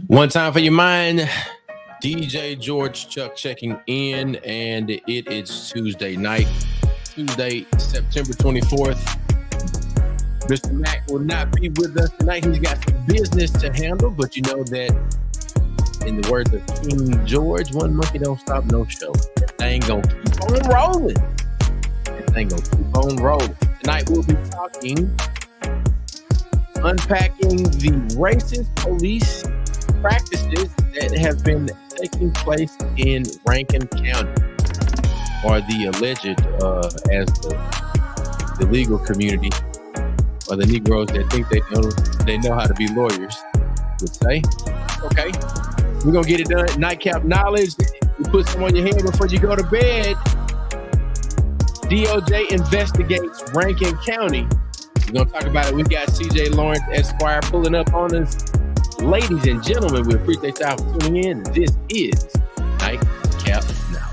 One time for your mind. DJ George Chuck checking in, and it is Tuesday night, Tuesday, September 24th. Mr. Mac will not be with us tonight. He's got some business to handle, but you know that, in the words of King George, one monkey don't stop no show. That thing gonna keep on rolling. Tonight we'll be unpacking the racist police practices that have been taking place in Rankin County, or the alleged, as the legal community, or the Negroes that think they know how to be lawyers would say. Okay, we're gonna get it done. Nightcap Knowledge. You put some on your head before you go to bed. DOJ investigates Rankin County. We're gonna talk about it. We got CJ Lawrence Esquire pulling up on us. Ladies and gentlemen, we appreciate y'all for tuning in. This is Nightcap Knowledge.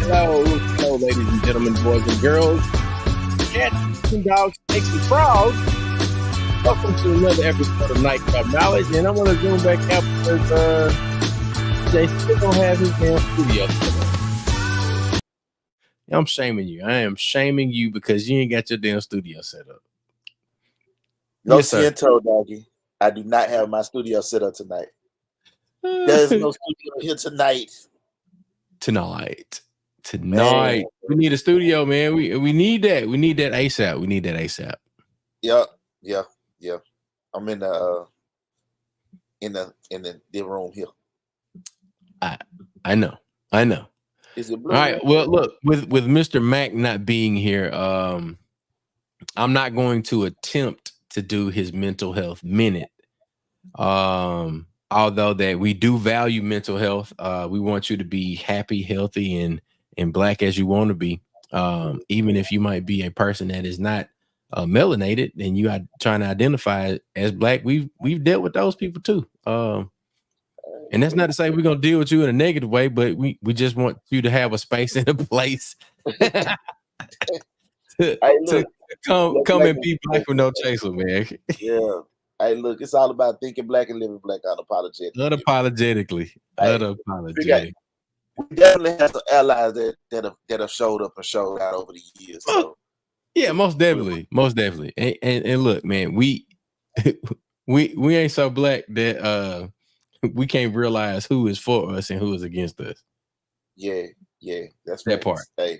Hello, ladies and gentlemen, boys and girls, cats and dogs, snakes and frogs. Welcome to another episode of Nightcap Knowledge, and I'm gonna zoom back out because they still don't have his damn studio set up. I'm shaming you. I am shaming you because you ain't got your damn studio set up. No, yes, Ciento, doggy. I do not have my studio set up tonight. There's no studio here tonight. Tonight. Man. We need a studio, man. We need that. We need that ASAP. Yeah. I'm in the room here. I know. Is it blue? All right. Well, look, with Mr. Mac not being here, I'm not going to attempt to do his mental health minute. Although that we do value mental health, we want you to be happy, healthy, and black as you want to be. Even if you might be a person that is not melanated and you are trying to identify as black, we've dealt with those people too. And that's not to say we're gonna deal with you in a negative way, but we just want you to have a space and a place to come and be black with no chaser, man. Yeah. Hey, look, it's all about thinking black and living black unapologetically. Unapologetic. We definitely have some allies that have showed up and showed out over the years. So. Yeah, most definitely. And look, man, we ain't so black that we can't realize who is for us and who is against us. Yeah, that's that part. Hey,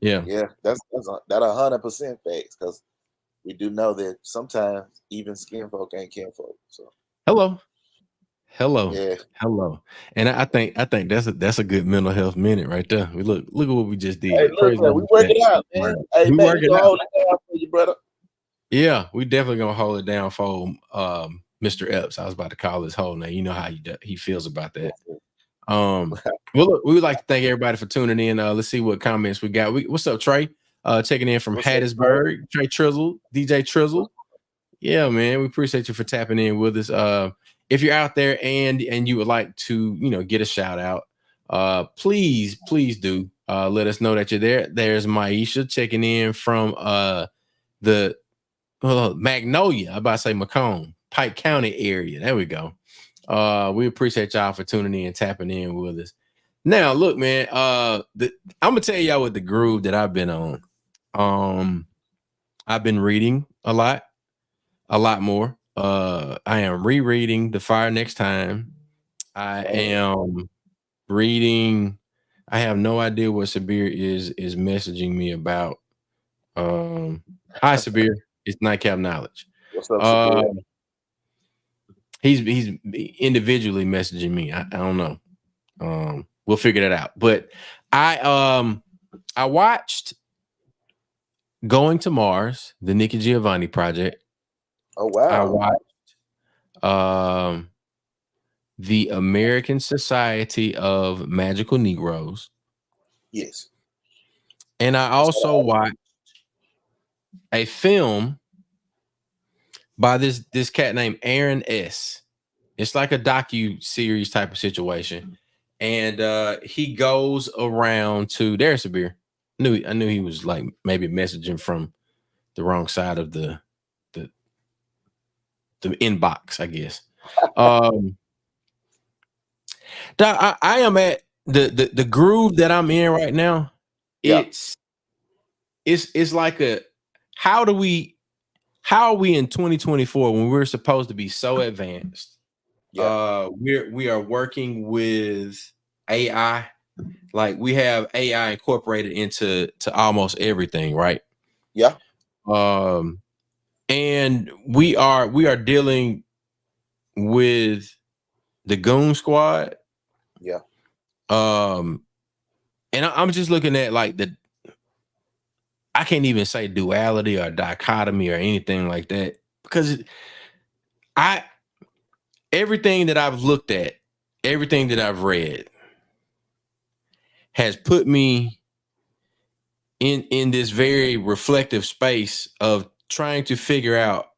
yeah, that's 100% facts, because we do know that sometimes even skin folk ain't kin folk. So hello. Yeah. Hello. And I think that's a good mental health minute right there. We look at what we just did. Hey, look, man, we work it out, man. Hey, man, we work it out for you, brother. Yeah, we definitely gonna hold it down for Mr. Epps. I was about to call his whole name. You know how he feels about that. Well, look, we would like to thank everybody for tuning in. Let's see what comments we got. What's up, Trey? Checking in from Hattiesburg. Trey Trizzle, DJ Trizzle. Yeah, man, we appreciate you for tapping in with us. If you're out there and you would like to, get a shout out, please do let us know that you're there. There's Maisha checking in from the Magnolia. I'm about to say Macomb, Pike County area. There we go. We appreciate y'all for tuning in and tapping in with us. Now, look, man, I'm gonna tell y'all what the groove that I've been on. I've been reading a lot more. I am rereading The Fire Next Time. I am reading. I have no idea what Sabir is messaging me about. Hi, Sabir. It's Nightcap Knowledge. What's up, Sabir? He's individually messaging me. I don't know. We'll figure that out. But I watched Going to Mars, the Nikki Giovanni project. Oh wow. I watched the American Society of Magical Negroes. Yes. And I also watched a film by this cat named Aaron S. It's like a docu-series type of situation. And he goes around to there's a beer. I knew he was like maybe messaging from the wrong side of the inbox, I guess. I am at the groove that I'm in right now. Yeah. It's like how are we in 2024 when we're supposed to be so advanced? Yeah. We are working with AI. Like we have AI incorporated into almost everything, right? Yeah. And we are dealing with the Goon Squad. Yeah. And I'm just looking at like I can't even say duality or dichotomy or anything like that, because everything that I've looked at, everything that I've read has put me in this very reflective space of trying to figure out.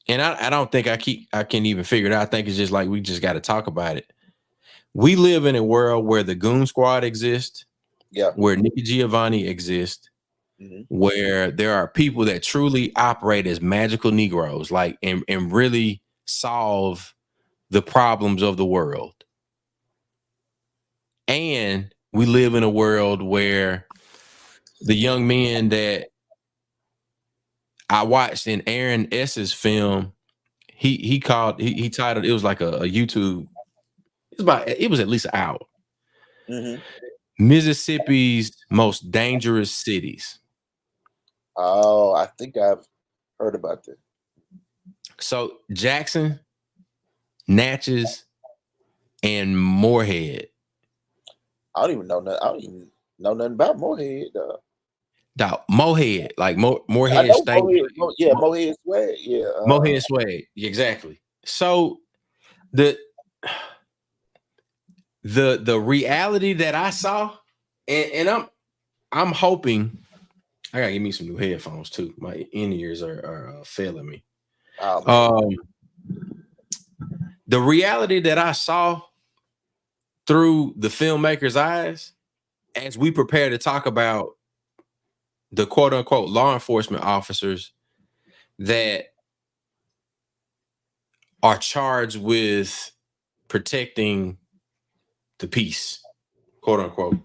And I don't think I can even figure it out. I think it's just like we just got to talk about it. We live in a world where the Goon Squad exists, where Nikki Giovanni exists, where there are people that truly operate as magical Negroes, like and really solve the problems of the world. And we live in a world where the young men that I watched in Aaron S.'s film, he titled, it was like a YouTube. It was at least an hour. Mississippi's most dangerous cities. Oh, I think I've heard about that. So Jackson, Natchez, and Moorhead. I don't even know nothing about Moorhead. Moorhead, like Moorhead State. Moorhead Swag. Yeah. Moorhead Swag. Exactly. So the reality that I saw, and I'm hoping I gotta give me some new headphones too. My in-ears are failing me. The reality that I saw through the filmmaker's eyes as we prepare to talk about the quote unquote law enforcement officers that are charged with protecting the peace, quote unquote.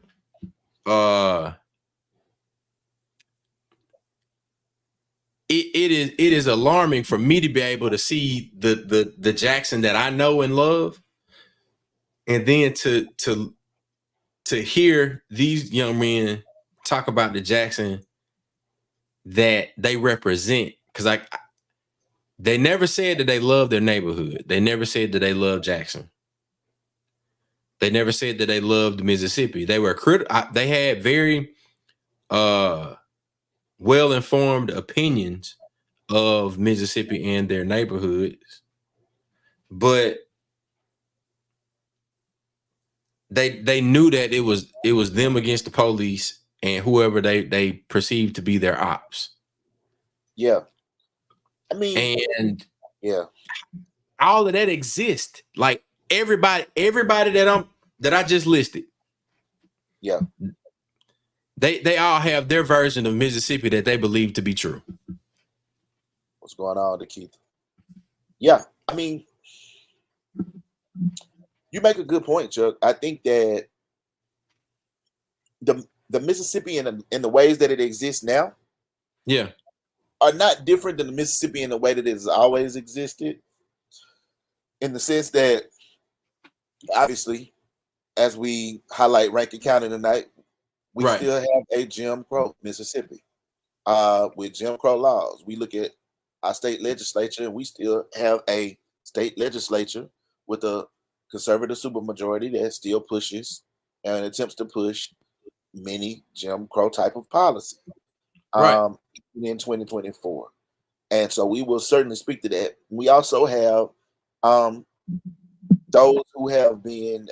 It is alarming for me to be able to see the Jackson that I know and love, and then to hear these young men talk about the Jackson that they represent, because they never said that they love their neighborhood. They never said that they love Jackson. They never said that they loved Mississippi. They were they had very well-informed opinions of Mississippi and their neighborhoods, but they knew that it was them against the police and whoever they perceived to be their ops. Yeah. I mean, and yeah, all of that exists. Like everybody that I just listed. Yeah. They all have their version of Mississippi that they believe to be true. What's going on, Keith? Yeah, I mean, you make a good point, Chuck. I think that the Mississippi in the ways that it exists now, yeah, are not different than the Mississippi in the way that it has always existed. In the sense that, obviously, as we highlight Rankin County tonight, we still have a Jim Crow Mississippi with Jim Crow laws. We look at our state legislature, and we still have a state legislature with a conservative supermajority that still pushes and attempts to push many Jim Crow type of policy in 2024. And so we will certainly speak to that. We also have those who have been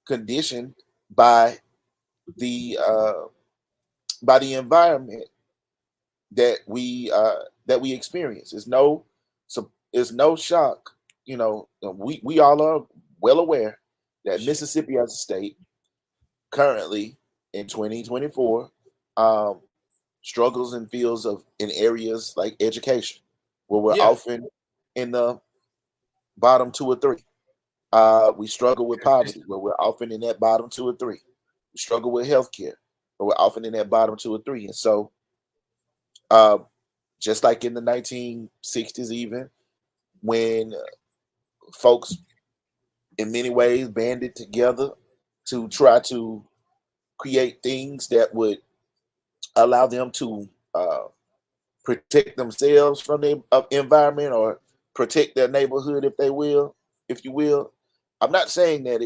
conditioned by the environment that we experience. It's no shock. You know, we all are well aware that Mississippi as a state currently in 2024 struggles in fields in areas like education, where we're often in the bottom 2 or 3. We struggle with poverty, where we're often in that bottom 2 or 3. We struggle with healthcare, where we're often in that bottom 2 or 3. And so, just like in the 1960s, even when folks in many ways banded together to try to create things that would allow them to protect themselves from the environment or protect their neighborhood, if you will. I'm not saying that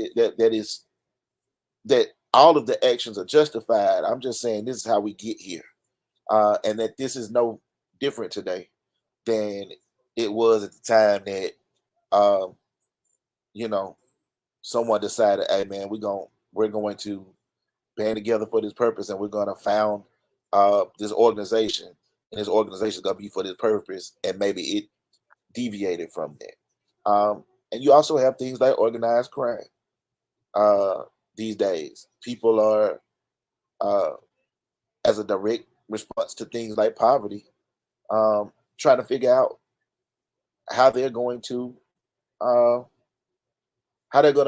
that all of the actions are justified. I'm just saying this is how we get here, and that this is no different today than it was at the time that someone decided, hey man, we're going to band together for this purpose, and we're going to found this organization, and this organization is going to be for this purpose, and maybe it deviated from that. And you also have things like organized crime these days. People are, as a direct response to things like poverty, trying to figure out how they're going to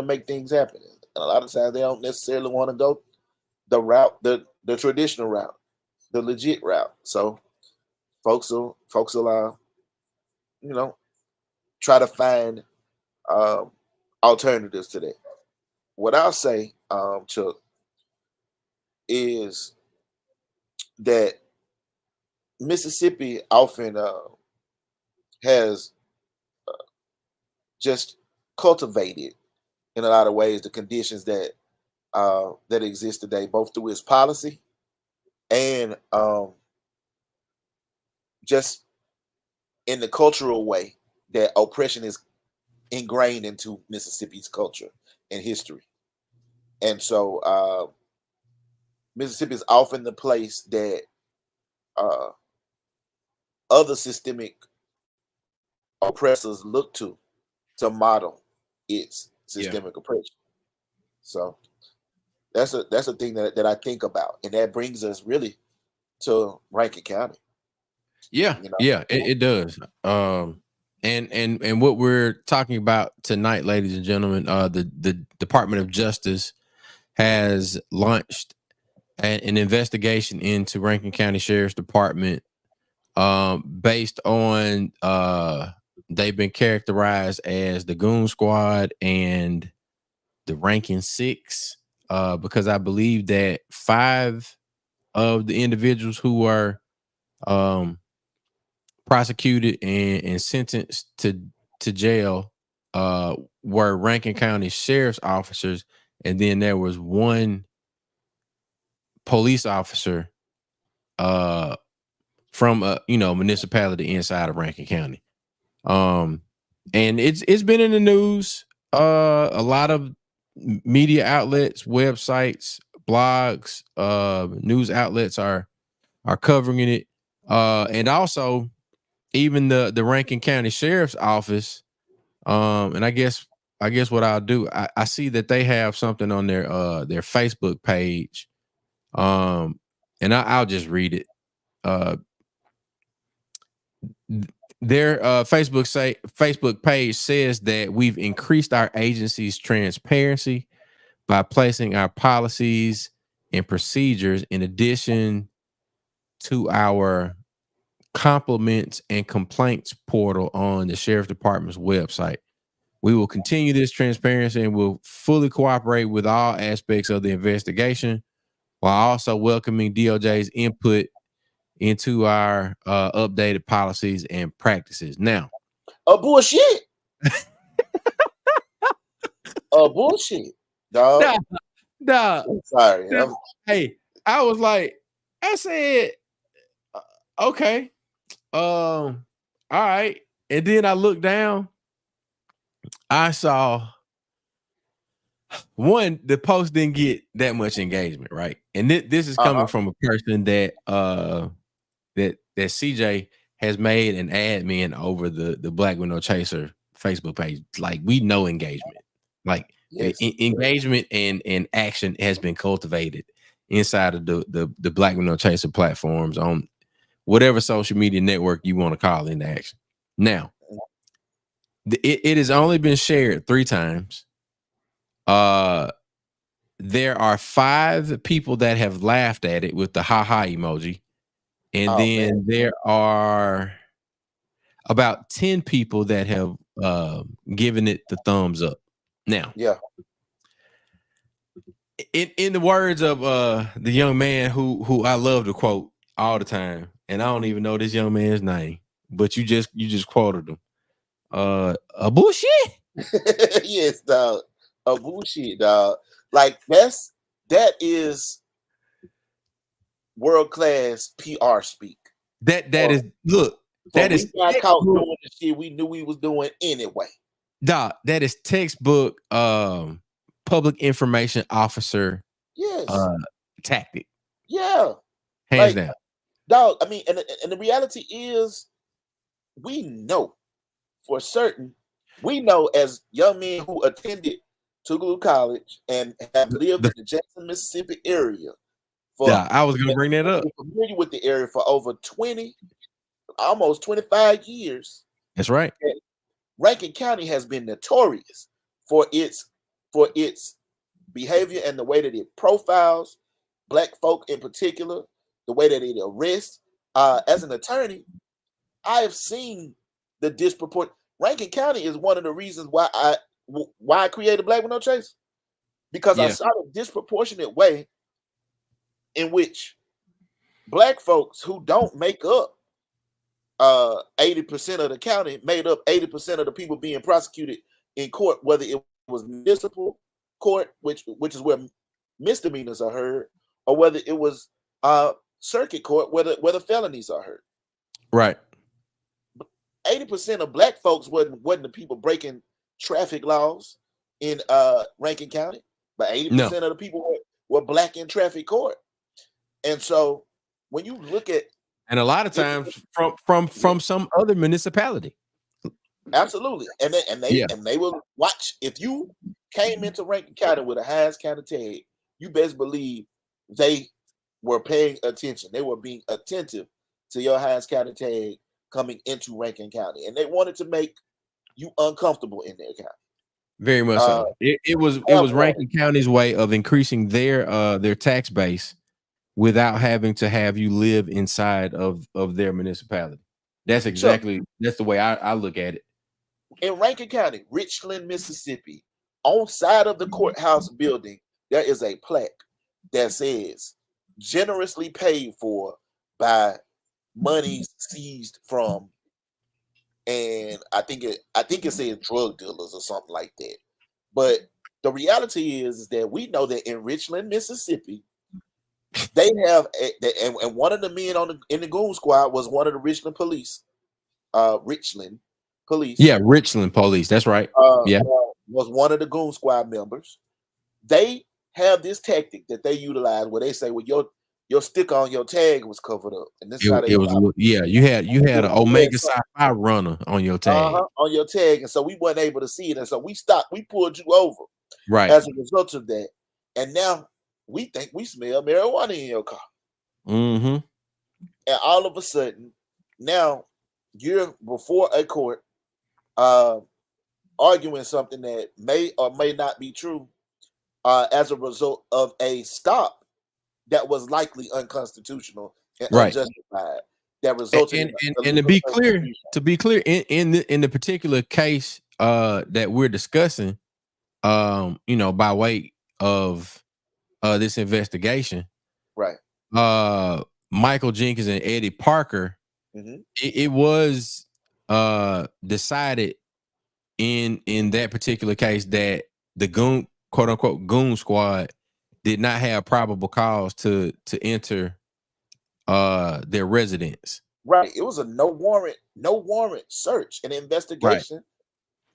make things happen. And a lot of times they don't necessarily want to go the route, the traditional route, the legit route. So folks will try to find alternatives to that. What I'll say, Chuck, is that Mississippi often has just cultivated in a lot of ways the conditions that exist today, both through its policy and just in the cultural way that oppression is ingrained into Mississippi's culture and history. And so Mississippi is often the place that other systemic oppressors look to model its systemic oppression. So that's a thing that I think about, and that brings us really to Rankin County. Yeah, it does. And what we're talking about tonight, ladies and gentlemen, the Department of Justice has launched an investigation into Rankin County Sheriff's Department, based on they've been characterized as the Goon Squad and the Rankin Six, because I believe that 5 of the individuals who are prosecuted and sentenced to jail were Rankin County Sheriff's officers, and then there was one police officer from a municipality inside of Rankin County. And it's been in the news. A lot of media outlets, websites, blogs, news outlets are covering it. And also even the Rankin County Sheriff's Office. And I guess what I'll do, I see that they have something on their Facebook page. And I'll just read it. Their Facebook page says that we've increased our agency's transparency by placing our policies and procedures in addition to our compliments and complaints portal on the Sheriff Department's website. We will continue this transparency and will fully cooperate with all aspects of the investigation while also welcoming DOJ's input into our updated policies and practices. Now, bullshit. Bullshit, dog. Nah. I'm sorry. Hey, I was like, I said, okay, all right. And then I looked down. I saw one, the post didn't get that much engagement, right? And this is coming from a person that that CJ has made an admin over the Black Window Chaser Facebook page. Like, we know engagement. Like, yes. Engagement and action has been cultivated inside of the Black Window Chaser platforms on whatever social media network you want to call into action. Now, it has only been shared 3 times. There are 5 people that have laughed at it with the ha-ha emoji. And then there are about 10 people that have given it the thumbs up. Now, yeah. In the words of the young man who I love to quote all the time, and I don't even know this young man's name, but you just quoted him. A bullshit. Yes, dog. A bullshit, dog. Like that is world class PR speak. That is look. That is got caught doing the shit we knew we was doing anyway. Dog, that is textbook public information officer tactic. Yeah. Hands down. Dog, I mean, and the reality is we know for certain, we know as young men who attended Tougaloo College and have lived in the Jackson, Mississippi area. I was going to bring that up. Familiar with the area for over 20, almost 25 years. That's right. Rankin County has been notorious for its behavior and the way that it profiles Black folk in particular, the way that it arrests. As an attorney, I have seen the disproportionate. Rankin County is one of the reasons why I created Black Window Chaser, because I saw the disproportionate way in which Black folks who don't make up 80% of the county made up 80% of the people being prosecuted in court, whether it was municipal court, which is where misdemeanors are heard, or whether it was circuit court where the felonies are heard. Right. 80% of Black folks wasn't the people breaking traffic laws in Rankin County, but 80% of the people were Black in traffic court. And so when you look at, and a lot of times from some other municipality. Absolutely. And they will watch. If you came into Rankin County with a Hines County tag, you best believe they were paying attention. They were being attentive to your Hines County tag coming into Rankin County, and they wanted to make you uncomfortable in their county. Very much so. It was Rankin County's way of increasing their tax base without having to have you live inside of their municipality. That's exactly that's the way I look at it. In Rankin County, Richland, Mississippi, on side of the courthouse building, there is a plaque that says generously paid for by money seized from, and I think it says drug dealers or something like that. But the reality is that we know that in Richland, Mississippi, They have, and one of the men in the goon squad was one of the Richland police. Richland police. Yeah, Richland police. That's right. Yeah, was one of the goon squad members. They have this tactic that they utilize where they say, "Well, your sticker on your tag was covered up," and this is how they it was. Yeah, you had an Omega Sci-Fi runner on your tag. On your tag, and so we weren't able to see it, and so we stopped. We pulled you over, right, as a result of that, and now we think we smell marijuana in your car. Mm-hmm. And all of a sudden, now you're before a court, arguing something that may or may not be true, as a result of a stop that was likely unconstitutional and unjustified. That resulted and to be clear, in the particular case that we're discussing, by way of this investigation, right? Michael Jenkins and Eddie Parker, it was decided in that particular case that the goon, quote unquote, goon squad did not have probable cause to enter their residence. Right. It was a no warrant search and investigation,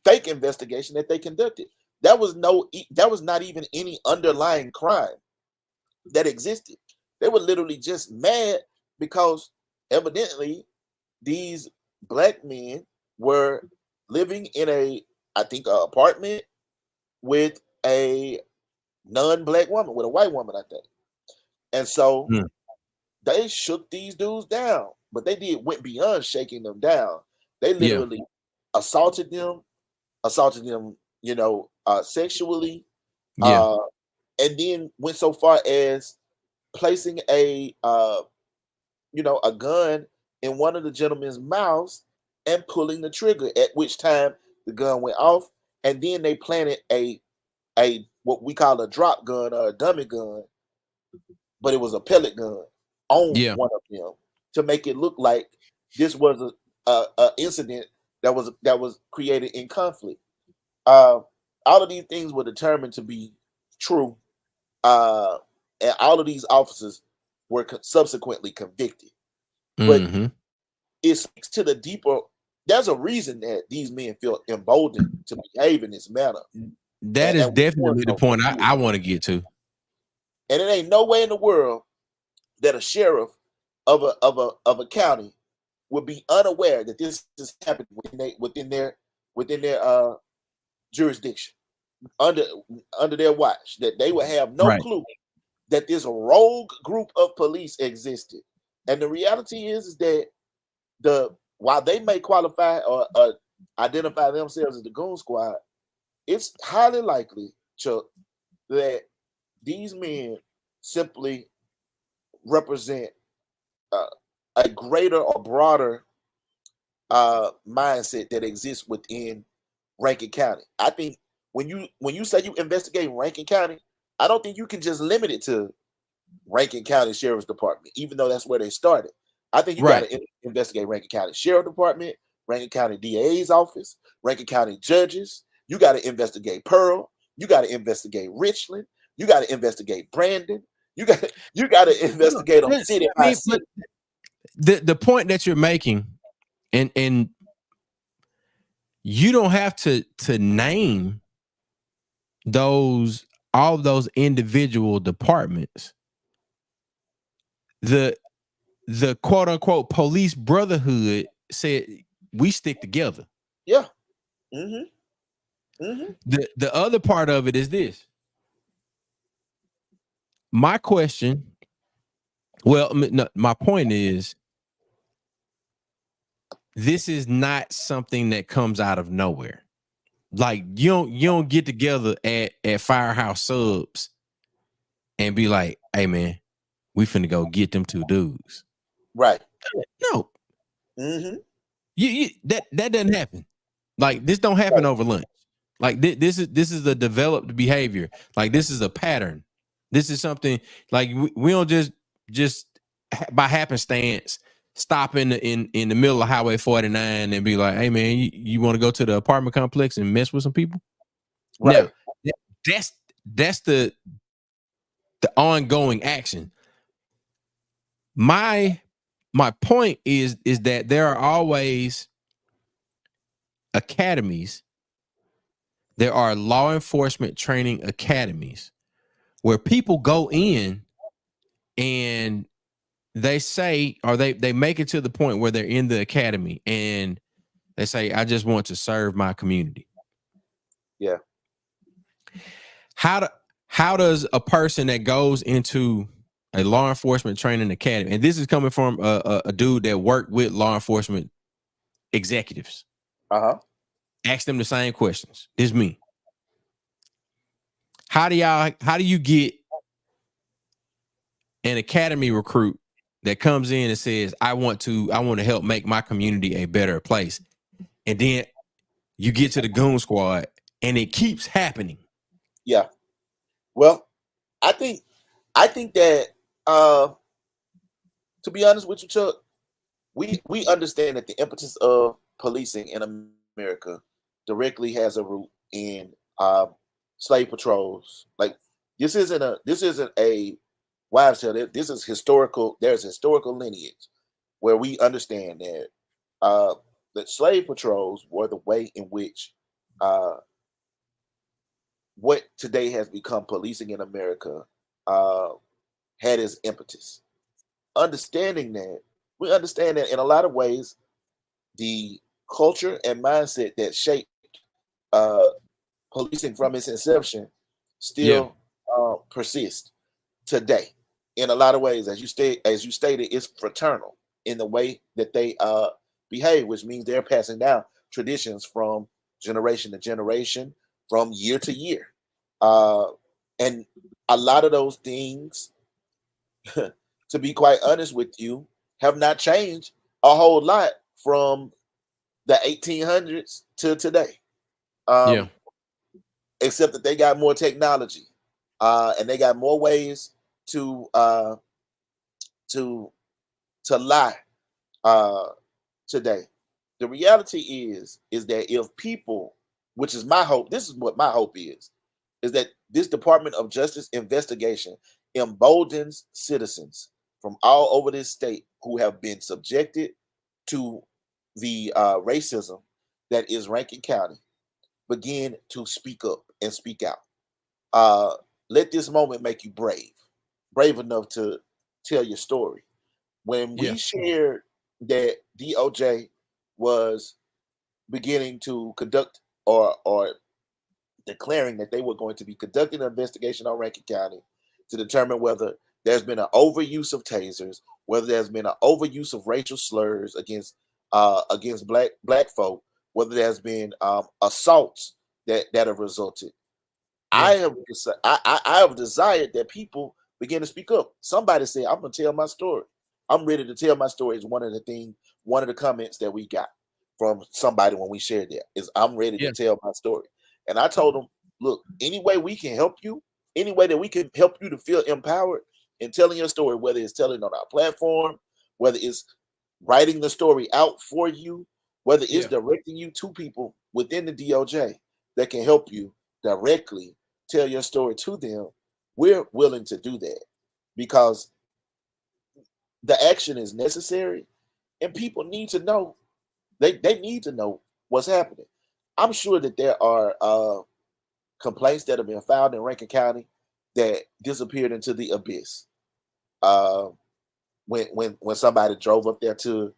fake investigation that they conducted. That was not even any underlying crime that existed. They were literally just mad because evidently these black men were living in an apartment with a non-black woman, with a white woman, I think. And so they shook these dudes down, but they went beyond shaking them down. They literally assaulted them, sexually, and then went so far as placing a gun in one of the gentlemen's mouths and pulling the trigger, at which time the gun went off, and then they planted a what we call a drop gun or a dummy gun, but it was a pellet gun on one of them to make it look like this was a incident that was created in conflict. All of these things were determined to be true, and all of these officers were subsequently convicted. But it speaks to the deeper. There's a reason that these men feel emboldened to behave in this manner. That is definitely the point I want to get to. And it ain't no way in the world that a sheriff of a county would be unaware that this is happening within their jurisdiction, under their watch, that they would have no clue that this rogue group of police existed. And the reality is that while they may qualify or identify themselves as the goon squad, it's highly likely, Chuck, that these men simply represent a greater or broader mindset that exists within Rankin County. I think when you say you investigate Rankin County, I don't think you can just limit it to Rankin County Sheriff's Department, even though that's where they started. I think you got to investigate Rankin County Sheriff Department, Rankin County DA's office, Rankin County judges. You got to investigate Pearl. You got to investigate Richland. You got to investigate Brandon. You got to investigate on city by city. The point that you're making, and you don't have to name all those individual departments. The quote unquote police brotherhood said we stick together. Yeah. The other part of it is this. My question, my point is, this is not something that comes out of nowhere. Like you don't get together at Firehouse Subs and be like, "Hey man, we finna go get them two dudes." Right. No. That doesn't happen. Like this don't happen over lunch. Like this is a developed behavior. Like this is a pattern. This is something like we don't just by happenstance stop in the middle of Highway 49 and be like, "Hey man, you want to go to the apartment complex and mess with some people?" Right. Now, that's the ongoing action. my point is that there are always academies. There are law enforcement training academies where people go in and they say, or they make it to the point where they're in the academy and they say, I just want to serve my community. Yeah. How does a person that goes into a law enforcement training academy, and this is coming from a dude that worked with law enforcement executives, ask them the same questions. This is me. How do you get an academy recruit that comes in and says, I want to help make my community a better place, and then you get to the goon squad and it keeps happening? Yeah. Well, I think that to be honest with you, Chuck, we understand that the impetus of policing in America directly has a root in slave patrols. Like this isn't a wives' tale. This is historical. There's historical lineage where we understand that slave patrols were the way in which what today has become policing in America had its impetus. Understanding that, we understand that in a lot of ways, the culture and mindset that shaped uh, policing from its inception still persist today. In a lot of ways, as you stated, it's fraternal in the way that they behave, which means they're passing down traditions from generation to generation, from year to year, and a lot of those things, to be quite honest with you, have not changed a whole lot from the 1800s to today. Except that they got more technology, and they got more ways to lie today. The reality is that if people, which is my hope, this is what my hope is that this Department of Justice investigation emboldens citizens from all over this state who have been subjected to the racism that is Rankin County begin to speak up and speak out. Let this moment make you brave enough to tell your story. When we shared that DOJ was beginning to conduct or declaring that they were going to be conducting an investigation on Rankin County to determine whether there's been an overuse of tasers, whether there's been an overuse of racial slurs against black folk, whether there's been assaults that have resulted. I have desired that people begin to speak up. Somebody said, I'm going to tell my story. I'm ready to tell my story is one of the comments that we got from somebody when we shared that is I'm ready to tell my story. And I told them, look, any way we can help you, any way that we can help you to feel empowered in telling your story, whether it's telling on our platform, whether it's writing the story out for you, whether it's directing you to people within the DOJ that can help you directly tell your story to them, we're willing to do that because the action is necessary and people need to know. They need to know what's happening. I'm sure that there are complaints that have been filed in Rankin County that disappeared into the abyss when somebody drove up there to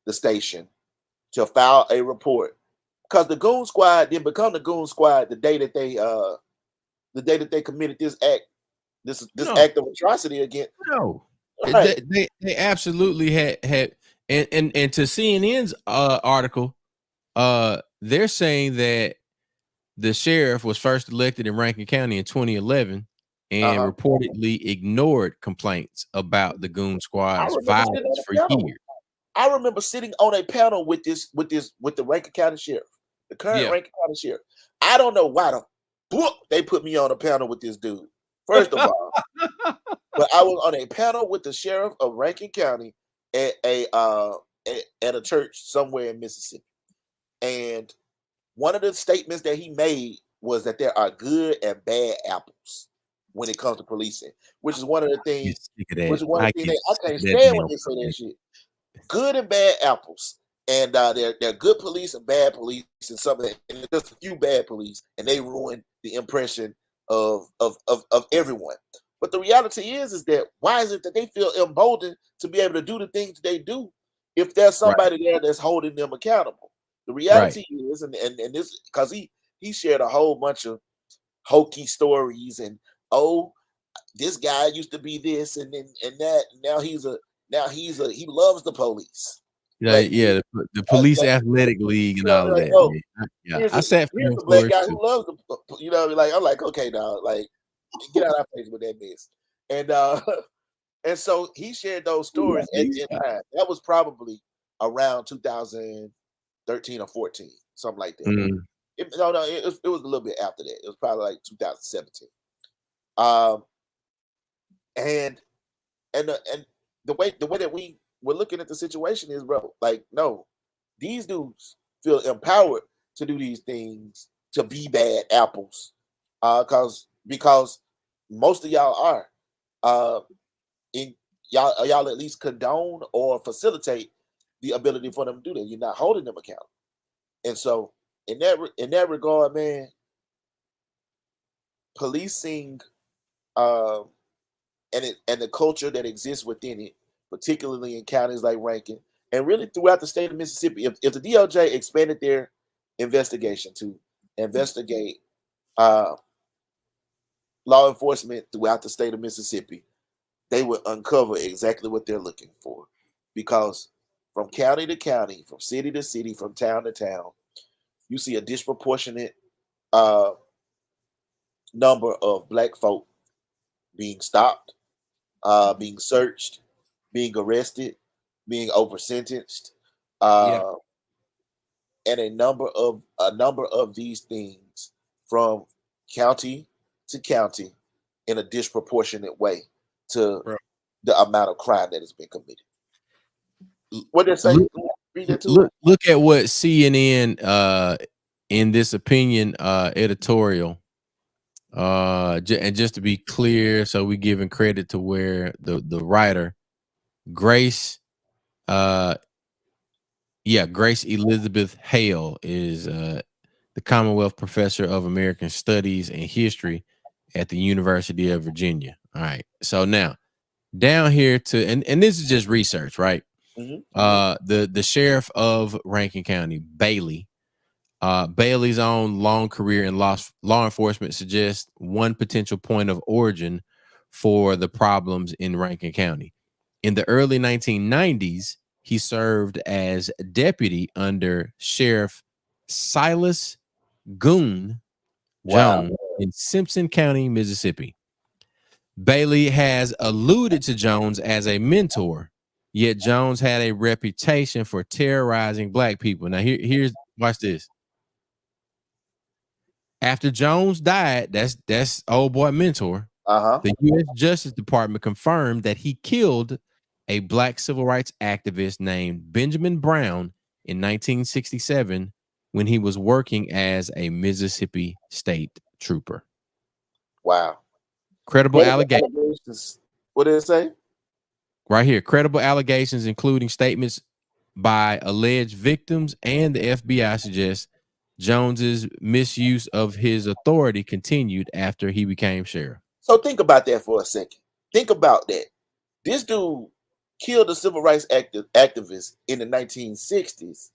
the station to file a report, because the goon squad didn't become the goon squad the day that they committed this act, this act of atrocity again. No, right. they absolutely had and to CNN's article, they're saying that the sheriff was first elected in Rankin County in 2011 and reportedly ignored complaints about the goon squad's violence for years. I remember sitting on a panel with the Rankin County sheriff, the current Rankin County sheriff. I don't know why they put me on a panel with this dude. First of all, but I was on a panel with the sheriff of Rankin County at a church somewhere in Mississippi, and one of the statements that he made was that there are good and bad apples when it comes to policing, which is one of the things. Which is one of the things I can't sick of stand when they say that shit. Good and bad apples, and they're good police and bad police, and something, and just a few bad police, and they ruin the impression of everyone. But the reality is that why is it that they feel emboldened to be able to do the things they do if there's somebody there that's holding them accountable? The reality is, and this, because he shared a whole bunch of hokey stories, and this guy used to be this and that. Now he loves the police. The police athletic league and all of that. I sat for here's a black guy who loves the, I'm like, okay, dog, like, get out of our face with that mess. And so he shared those stories at the time. That was probably around 2013 or 14, something like that. Mm. It was a little bit after that. It was probably like 2017. And the way that we were looking at the situation is, bro, like, no, these dudes feel empowered to do these things, to be bad apples, because most of y'all are, y'all at least condone or facilitate the ability for them to do that. You're not holding them accountable, and so in that regard, man, policing, and the culture that exists within it, particularly in counties like Rankin, and really throughout the state of Mississippi. If the DOJ expanded their investigation to investigate law enforcement throughout the state of Mississippi, they would uncover exactly what they're looking for. Because from county to county, from city to city, from town to town, you see a disproportionate number of black folk being stopped, being searched, being arrested, being over sentenced, and a number of these things from county to county in a disproportionate way to the amount of crime that has been committed. What they say? Look at what CNN in this opinion editorial. And just to be clear, so we giving credit to where the writer Grace Elizabeth Hale is the Commonwealth Professor of American Studies and History at the University of Virginia. All right, so now down here to and this is just research, right? Mm-hmm. The sheriff of Rankin County, Bailey. Bailey's own long career in law enforcement suggests one potential point of origin for the problems in Rankin County. In the early 1990s, he served as deputy under Sheriff Silas Goon Jones in Simpson County, Mississippi. Bailey has alluded to Jones as a mentor, yet Jones had a reputation for terrorizing black people. Now, here's watch this. After Jones died, that's old boy mentor. The U.S. Justice Department confirmed that he killed a black civil rights activist named Benjamin Brown in 1967 when he was working as a Mississippi state trooper. Wow. Credible allegations. What did it say? Right here. Credible allegations, including statements by alleged victims and the FBI, suggest Jones's misuse of his authority continued after he became sheriff. So think about that for a second. Think about that. This dude killed a civil rights activist in the 1960s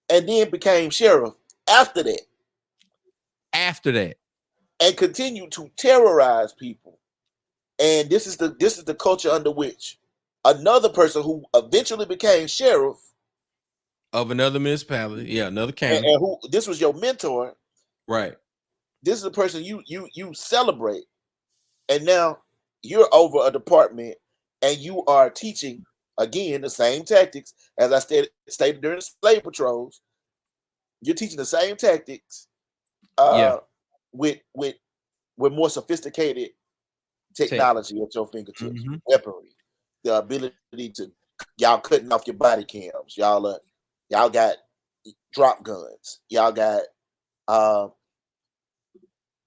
and then became sheriff after that. And continued to terrorize people. And this is the culture under which another person who eventually became sheriff of another municipality, another county, and who this was your mentor, right? This is the person you celebrate, and now you're over a department and you are teaching again the same tactics as I stated during the slave patrols. You're teaching the same tactics, with more sophisticated technology at your fingertips, weaponry, the ability to y'all cutting off your body cams, y'all got drop guns, y'all got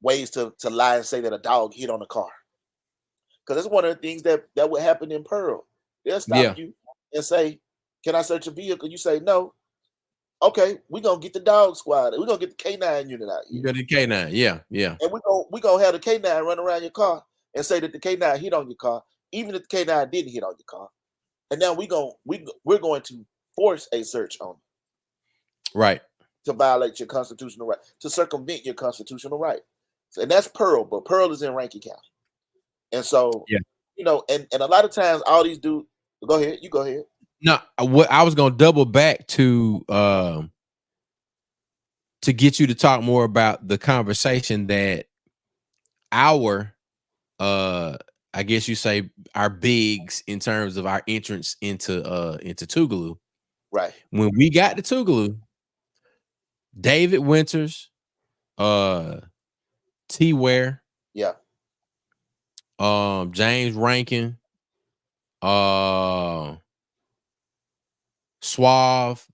ways to lie and say that a dog hit on a car. Because that's one of the things that would happen in Pearl. They'll stop you and say, "Can I search a vehicle?" You say no. Okay, we're gonna get the dog squad. We're gonna get the K9 unit out here. You got the K9, yeah. And we're gonna have the K9 run around your car and say that the K9 hit on your car, even if the K9 didn't hit on your car. And now we're going to force a search on you. Right. To violate your constitutional right, to circumvent your constitutional right. And that's Pearl, but Pearl is in Rankin County. And so, you know, and a lot of times all these dudes, go ahead, you go ahead. No, what I was gonna double back to get you to talk more about the conversation that our I guess you say our bigs in terms of our entrance into Tougaloo. Right. When we got to Tougaloo, David Winters, T Ware, James Rankin, Suave,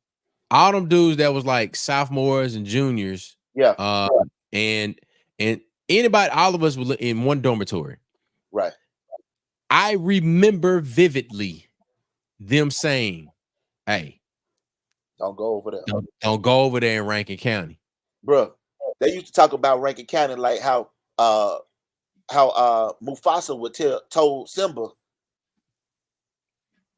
all them dudes that was like sophomores and juniors. And anybody, all of us were in one dormitory. Right. I remember vividly them saying, "Hey, don't go over there. Don't go over there in Rankin County." Bro, they used to talk about Rankin County like how Mufasa told Simba,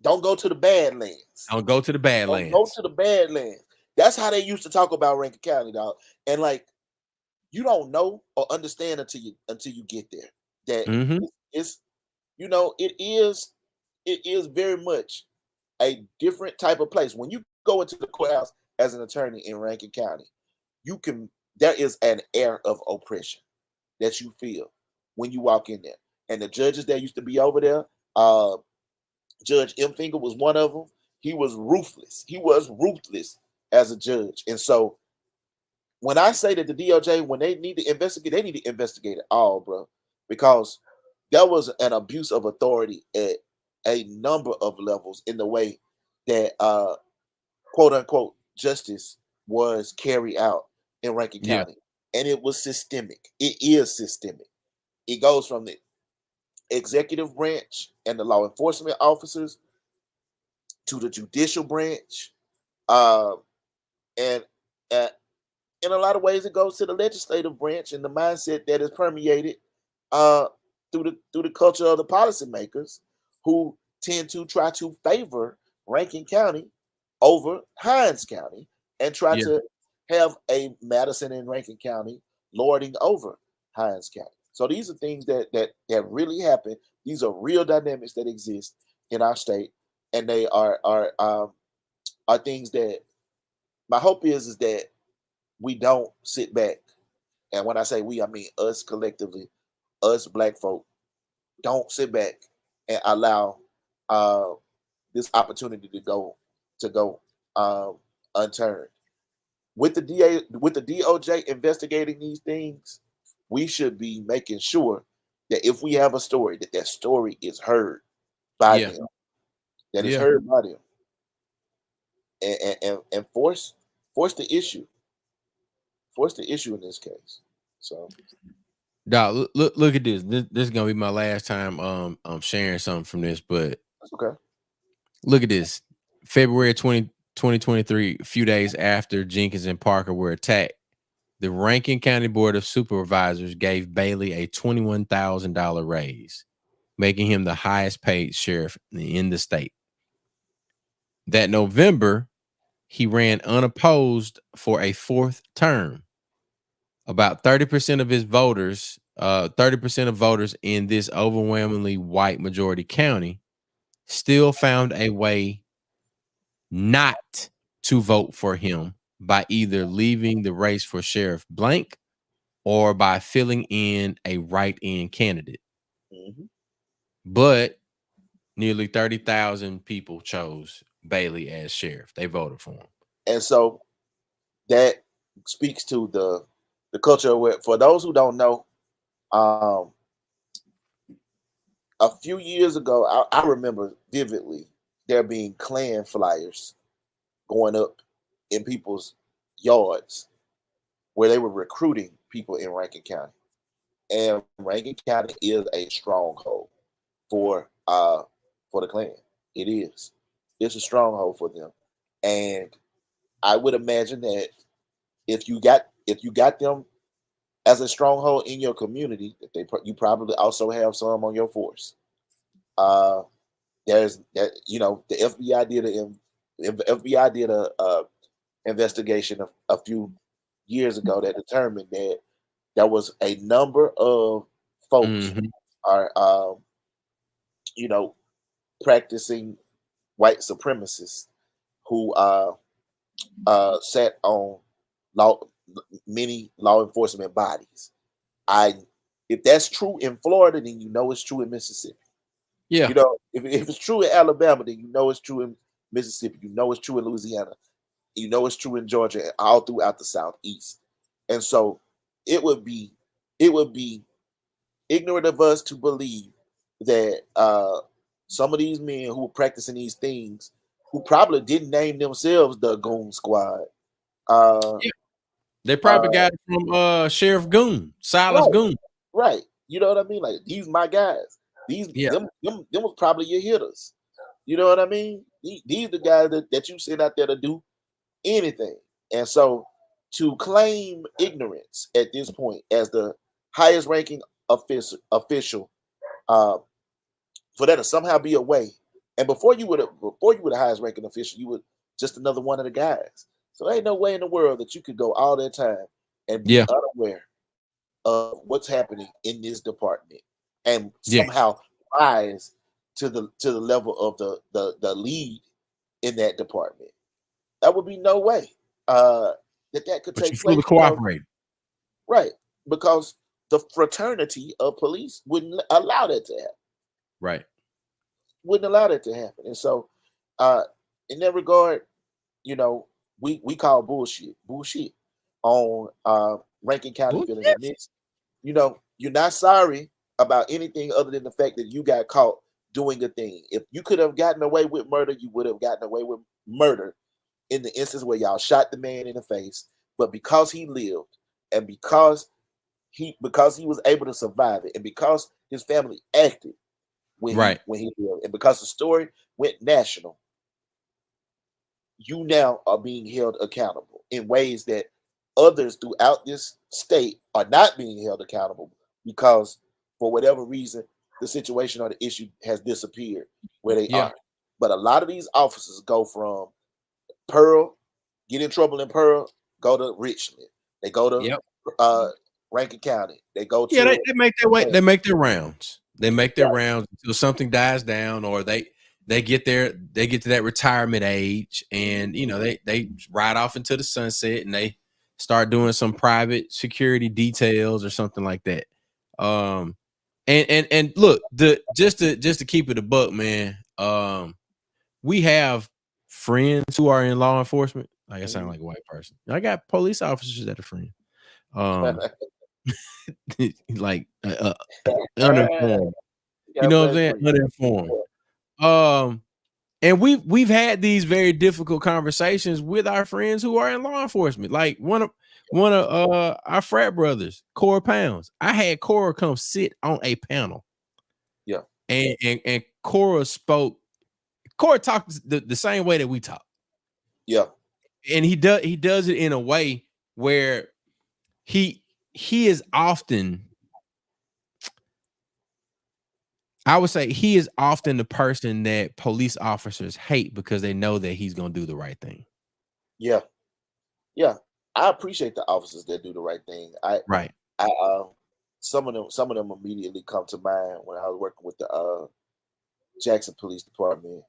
"Don't go to the Badlands. Don't go to the Badlands. Don't go to the Badlands." That's how they used to talk about Rankin County, dog. And like, you don't know or understand until you get there that it's, you know, it is very much a different type of place. When you go into the courthouse as an attorney in Rankin County, there is an air of oppression that you feel when you walk in there. And the judges that used to be over there, Judge M. Finger was one of them. He was ruthless. He was ruthless as a judge. And so when I say that the DOJ, when they need to investigate it all, bro, because there was an abuse of authority at a number of levels in the way that quote unquote justice was carried out in Rankin County. And it was systemic. It is systemic. It goes from the executive branch and the law enforcement officers to the judicial branch. And in a lot of ways, it goes to the legislative branch and the mindset that is permeated through the culture of the policymakers who tend to try to favor Rankin County over Hinds County and try to have a Madison and Rankin County lording over Hinds County. So these are things that really happen. These are real dynamics that exist in our state, and they are things that my hope is that we don't sit back. And when I say we, I mean us collectively, us Black folk, don't sit back and allow this opportunity to go unturned. With the DOJ investigating these things, we should be making sure that if we have a story, that story is heard by them, that is heard by them, and force the issue in this case. So, dog, look at this. This is gonna be my last time I'm sharing something from this, but that's okay. Look at this. February 2023, a few days after Jenkins and Parker were attacked, the Rankin County Board of Supervisors gave Bailey a $21,000 raise, making him the highest paid sheriff in the state. That November, he ran unopposed for a fourth term. About 30% of his voters, 30% of voters in this overwhelmingly white majority county still found a way not to vote for him by either leaving the race for sheriff blank or by filling in a write-in candidate. But nearly 30,000 people chose Bailey as sheriff. They voted for him. And so that speaks to the culture where, for those who don't know, a few years ago, I remember vividly there being Klan flyers going up in people's yards where they were recruiting people in Rankin County. And Rankin County is a stronghold. for the Klan. It is. It's a stronghold for them, and I would imagine that if you got them as a stronghold in your community, that you probably also have some on your force. There's that, the FBI did a investigation a few years ago that determined that there was a number of folks are practicing white supremacists who sat on many law enforcement bodies. If that's true in Florida, then it's true in Mississippi. Yeah. If it's true in Alabama, then it's true in Mississippi. It's true in Louisiana. It's true in Georgia and all throughout the Southeast. And so it would be ignorant of us to believe that some of these men who were practicing these things, who probably didn't name themselves the Goon Squad. They probably got it from Sheriff Goon, Silas Goon. Right. You know what I mean? Like, these my guys. Them was probably your hitters. You know what I mean? These the guys that you sent out there to do anything. And so to claim ignorance at this point as the highest ranking official, for that to somehow be a way. And before you were the highest ranking official, you were just another one of the guys. So there ain't no way in the world that you could go all that time and be unaware of what's happening in this department and somehow rise to the level of the lead in that department. That would be no way that could take place. Cooperate. Right. Because the fraternity of police wouldn't allow that to happen. Right. Wouldn't allow that to happen. And so in that regard, we call bullshit on Rankin County feeling that this, you're not sorry about anything other than the fact that you got caught doing a thing. If you could have gotten away with murder, you would have gotten away with murder in the instance where y'all shot the man in the face. But because he lived, and because he was able to survive it, and because his family acted when he lived, and because the story went national, you now are being held accountable in ways that others throughout this state are not being held accountable because, for whatever reason, the situation or the issue has disappeared where they are. But a lot of these officers go from Pearl, get in trouble in Pearl, go to Richmond. They go to Rankin County. They go to they make their way. They make their rounds. They make their rounds until something dies down, or they get to that retirement age, and they ride off into the sunset, and they start doing some private security details or something like that. And look, just to keep it a buck, man. We have friends who are in law enforcement. Like, I sound like a white person. I got police officers that are friends. Like uninformed. You know what I'm saying? Uninformed. And we've had these very difficult conversations with our friends who are in law enforcement. Like one of our frat brothers, Cora Pounds. I had Cora come sit on a panel. Yeah. And Cora spoke. Cora talks the same way that we talk. Yeah. And he does it in a way where he is often, I would say, he is often the person that police officers hate because they know that he's going to do the right thing. Yeah. Yeah. I appreciate the officers that do the right thing. Some of them immediately come to mind when I was working with the Jackson Police Department,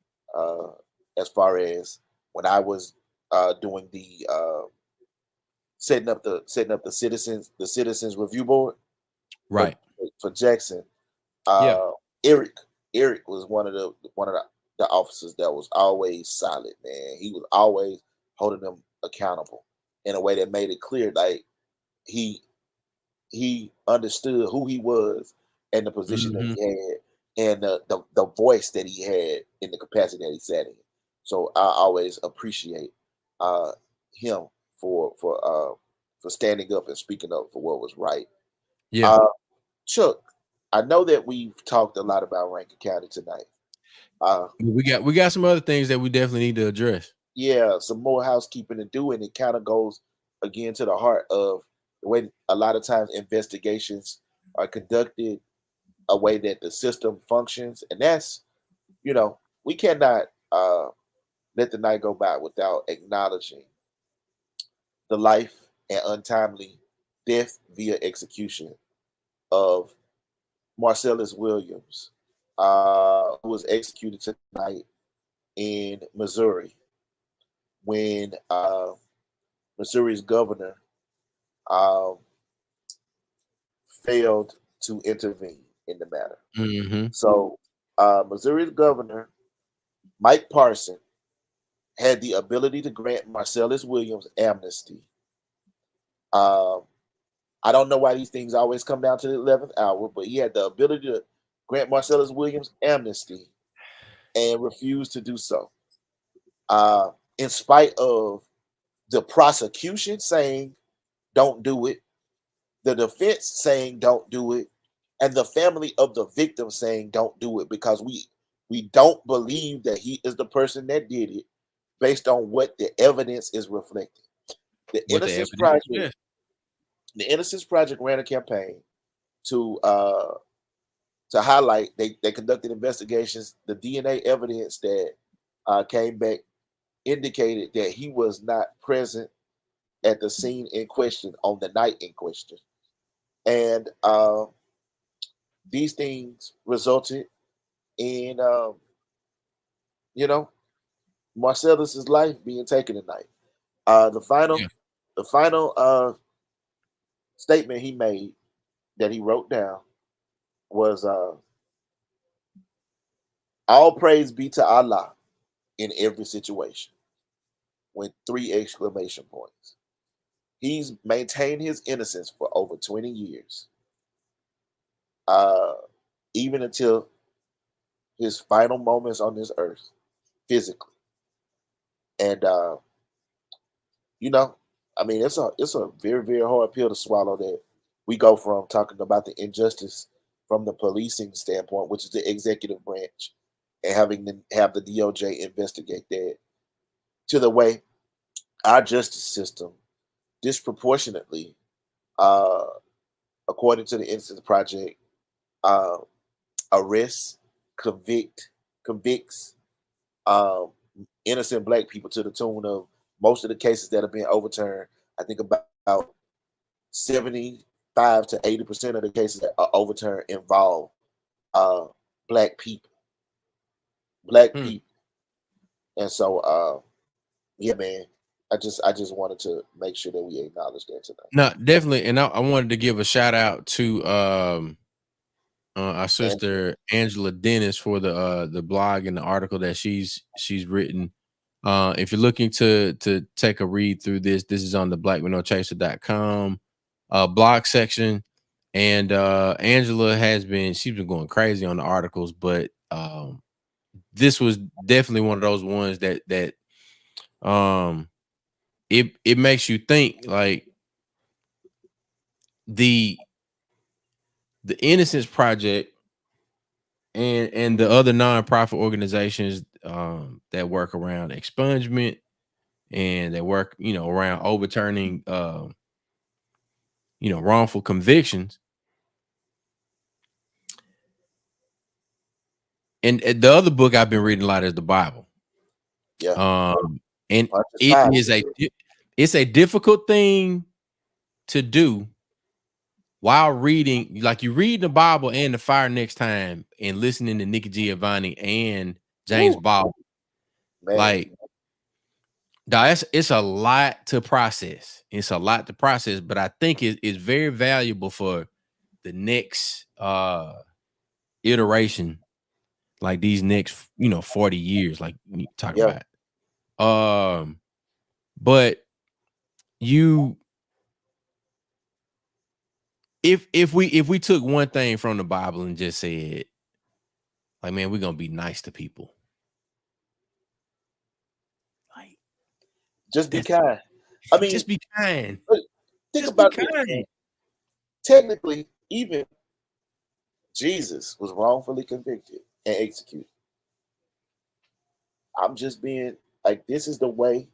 as far as when I was doing the setting up the citizens review board, right, for Jackson. Eric was one of the officers that was always solid, man. He was always holding them accountable in a way that made it clear, like he understood who he was and the position that he had and the voice that he had in the capacity that he sat in. So I always appreciate him for standing up and speaking up for what was right. Yeah. Chuck, I know that we've talked a lot about Rankin County tonight. We got some other things that we definitely need to address. Yeah, some more housekeeping to do, and it kind of goes again to the heart of the way a lot of times investigations are conducted, a way that the system functions, and that's, we cannot let the night go by without acknowledging the life and untimely death via execution of Marcellus Williams, who was executed tonight in Missouri when Missouri's governor um, failed to intervene in the matter. Mm-hmm. So, Missouri's governor, Mike Parson, had the ability to grant Marcellus Williams amnesty. I don't know why these things always come down to the 11th hour, but he had the ability to grant Marcellus Williams amnesty and refused to do so. In spite of the prosecution saying, don't do it, the defense saying, don't do it, and the family of the victim saying, don't do it, because we don't believe that he is the person that did it based on what the evidence is reflecting. The Innocence Project ran a campaign to highlight. They conducted investigations. The DNA evidence that came back indicated that he was not present at the scene in question on the night in question, and these things resulted in Marcellus's life being taken tonight. The final statement he made that he wrote down was all praise be to Allah in every situation, with 3 exclamation points. He's maintained his innocence for over 20 years, even until his final moments on this earth, physically. And it's a very, very hard pill to swallow, that we go from talking about the injustice from the policing standpoint, which is the executive branch, and having to have the DOJ investigate that, to the way our justice system disproportionately, according to the Innocence Project, arrests, convicts innocent Black people to the tune of, most of the cases that have been overturned, I think about 75 to 80% of the cases that are overturned involve Black people. And so yeah, man, I just wanted to make sure that we acknowledge that tonight. No, definitely. And I wanted to give a shout out to our sister Angela Dennis for the blog and the article that she's written. If you're looking to take a read through this is on the blackmannochaser.com blog section. And Angela she's been going crazy on the articles, but this was definitely one of those ones that it makes you think, like, the Innocence Project and the other nonprofit organizations that work around expungement and that work, around overturning, wrongful convictions. And the other book I've been reading a lot is the Bible. Yeah. And it's a difficult thing to do while reading, like, you read the Bible and The Fire Next Time and listening to Nikki Giovanni and James Baldwin. Like, it's a lot to process. It's a lot to process, but I think it's very valuable for the next iteration, like these next 40 years, like we talk about. But if we took one thing from the Bible and just said, like, man, we're gonna be nice to people, like, just be kind. I mean, just be kind. Think about it. Technically, even Jesus was wrongfully convicted and executed. I'm just being like, this is the way.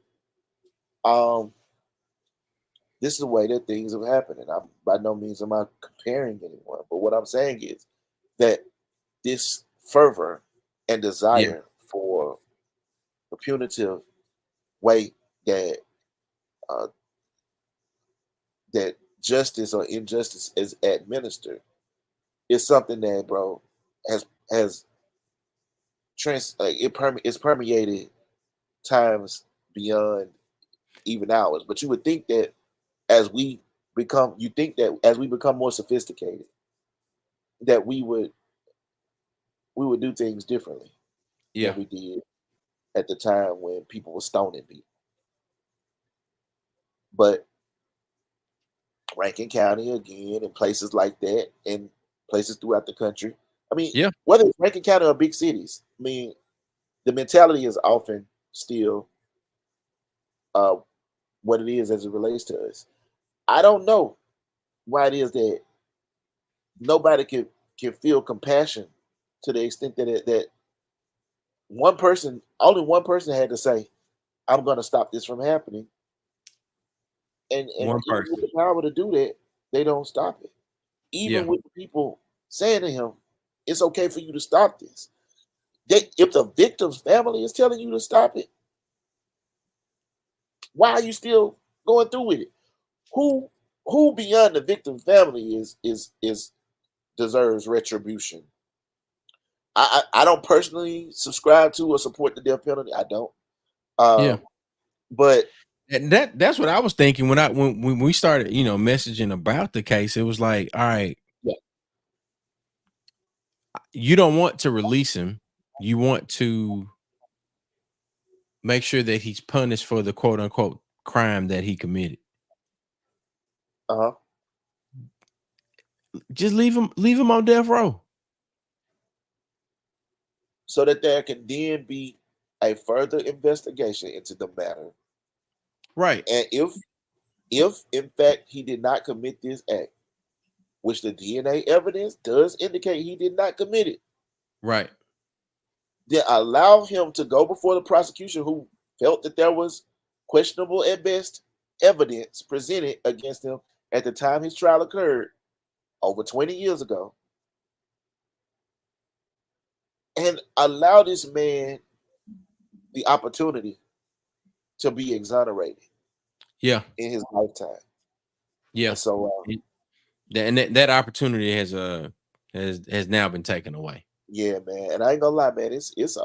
This is the way that things have happened, and I'm by no means am I comparing anyone. But what I'm saying is that this fervor and desire for the punitive way that that justice or injustice is administered is something that, bro, has it's permeated times beyond even ours. But you would think that as we become more sophisticated, that we would do things differently than we did at the time when people were stoning people. But Rankin County again, and places like that, and places throughout the country. I mean, whether it's Rankin County or big cities, I mean, the mentality is often still what it is as it relates to us. I don't know why it is that nobody can feel compassion to the extent that only one person had to say, "I'm going to stop this from happening." And one person with the power to do that, they don't stop it. Even with the people saying to him, "It's okay for you to stop this." If the victim's family is telling you to stop it, why are you still going through with it? Who beyond the victim's family is deserves retribution? I don't personally subscribe to or support the death penalty. I don't. But and that's what I was thinking when we started, messaging about the case. It was like, all right, you don't want to release him. You want to make sure that he's punished for the quote unquote crime that he committed. Just leave him on death row, so that there can then be a further investigation into the matter. Right. And if in fact he did not commit this act, which the DNA evidence does indicate he did not commit it, right, then allow him to go before the prosecution, who felt that there was questionable at best evidence presented against him at the time his trial occurred over 20 years ago, and allow this man the opportunity to be exonerated in his lifetime. And so that opportunity has now been taken away. Yeah, man. And I ain't gonna lie, man, it's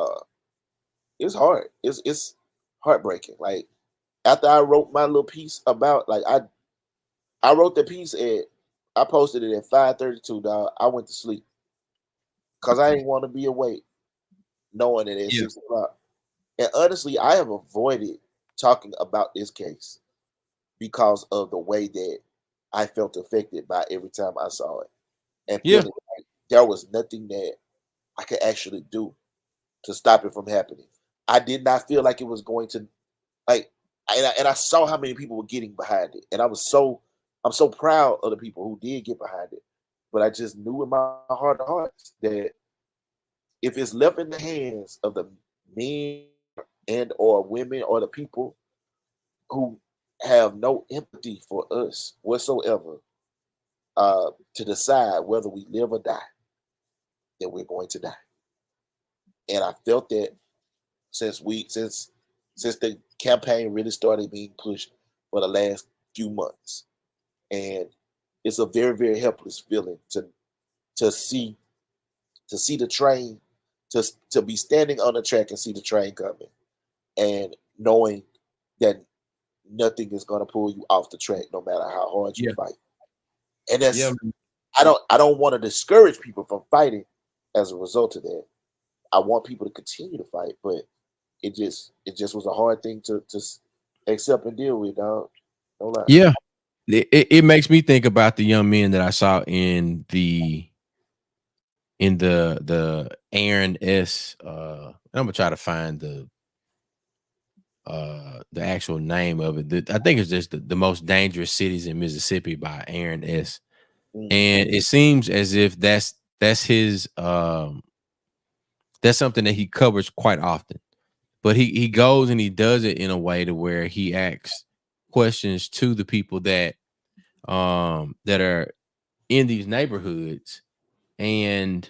hard. It's heartbreaking. Like, after I wrote my little piece about, like, I wrote the piece I posted it at 5:32, dog. I went to sleep because I didn't want to be awake knowing it at 6 o'clock. And honestly, I have avoided talking about this case because of the way that I felt affected by every time I saw it. And feeling like there was nothing that I could actually do to stop it from happening. I did not feel like it was going to, like, and I saw how many people were getting behind it. And I'm so proud of the people who did get behind it. But I just knew in my heart of hearts that if it's left in the hands of the men and or women or the people who have no empathy for us whatsoever, to decide whether we live or die, then we're going to die. And I felt that since the campaign really started being pushed for the last few months. And it's a very, very helpless feeling to see the train, to be standing on the track and see the train coming, and knowing that nothing is going to pull you off the track no matter how hard you fight. And that's I don't want to discourage people from fighting as a result of that. I want people to continue to fight, but it just was a hard thing to accept and deal with, dog. No lie. Yeah. It makes me think about the young men that I saw in the Aaron S. I'm gonna try to find the actual name of it. I think it's just the most dangerous cities in Mississippi by Aaron S. And it seems as if that's that's his that's something that he covers quite often. But he goes and he does it in a way to where he asks questions to the people that are in these neighborhoods, and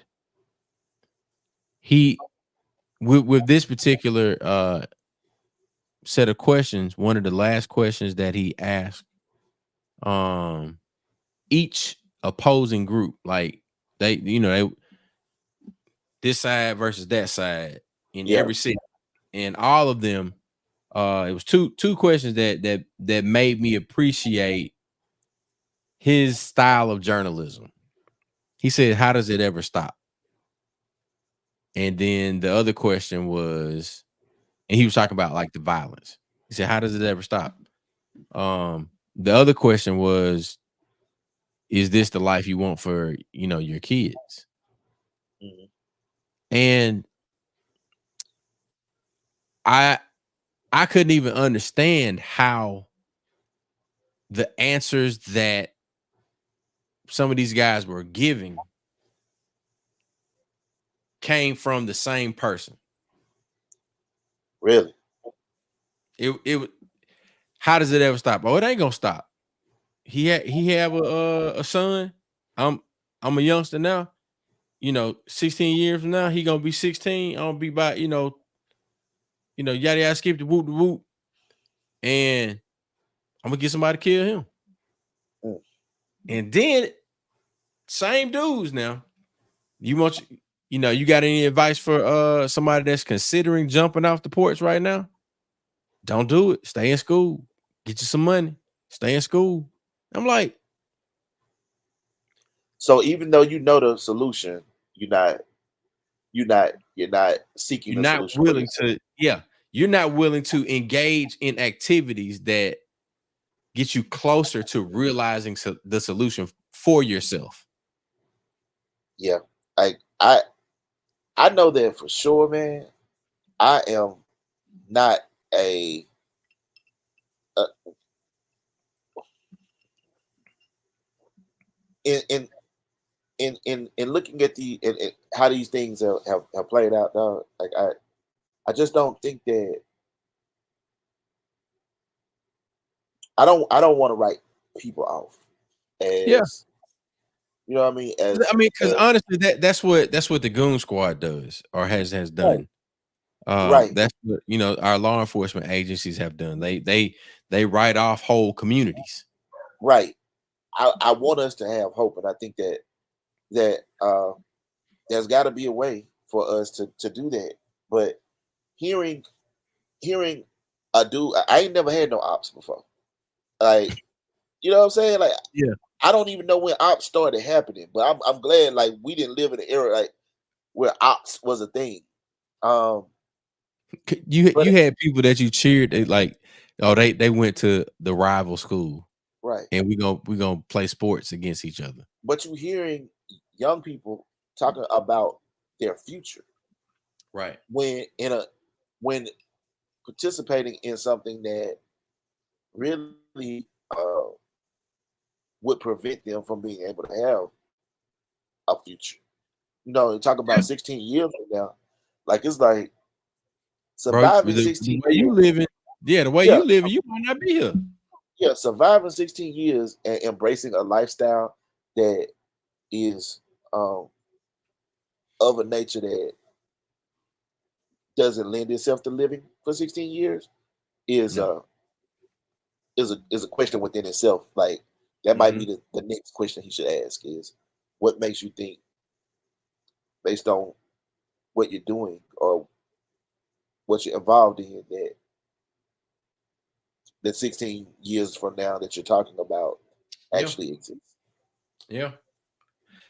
he with this particular set of questions, one of the last questions that he asked each opposing group, like they this side versus that side in every city, and all of them, it was two questions that made me appreciate his style of journalism. He said, "How does it ever stop?" And then the other question was, and he was talking about like the violence. He said, "How does it ever stop?" The other question was, "Is this the life you want for your kids?" Mhm. And I couldn't even understand how the answers that some of these guys were giving came from the same person. Really? It how does it ever stop? Oh, it ain't gonna stop. He have a son. I'm a youngster now. 16 years from now, he gonna be 16. I'm gonna be by yada yada skip the whoop the whoop, and I'm gonna get somebody to kill him. Mm. And then same dudes now. You got any advice for somebody that's considering jumping off the porch right now? Don't do it. Stay in school. Get you some money. Stay in school. I'm like, so even though you know the solution, you're not seeking you're a not solution. willing to, you're not willing to engage in activities that get you closer to realizing the solution for yourself. Yeah, like I know that for sure, man. I am not a in looking at how these things have played out, dog. Like I just don't think that I don't want to write people off as you know what I mean. Because honestly, that's what the Goon Squad does or has done. Right. That's what our law enforcement agencies have done. They write off whole communities. Right. I want us to have hope, and I think that there's got to be a way for us to do that. But hearing a dude, I ain't never had no ops before. Like, you know what I'm saying? Like, yeah, I don't even know when ops started happening, but I'm glad like we didn't live in an era like where ops was a thing. You had people that you cheered. They went to the rival school, right? And we gonna play sports against each other. But you hearing young people talking about their future, right? When participating in something that really would prevent them from being able to have a future. Talk about 16 years from now. Like it's like surviving 16 the way you living. Yeah, the way you living, you might not be here. Yeah, surviving 16 years and embracing a lifestyle that is of a nature that doesn't lend itself to living for 16 years is a question within itself. Like that might be the next question he should ask is what makes you think based on what you're doing or what you're involved in that 16 years from now that you're talking about actually exists.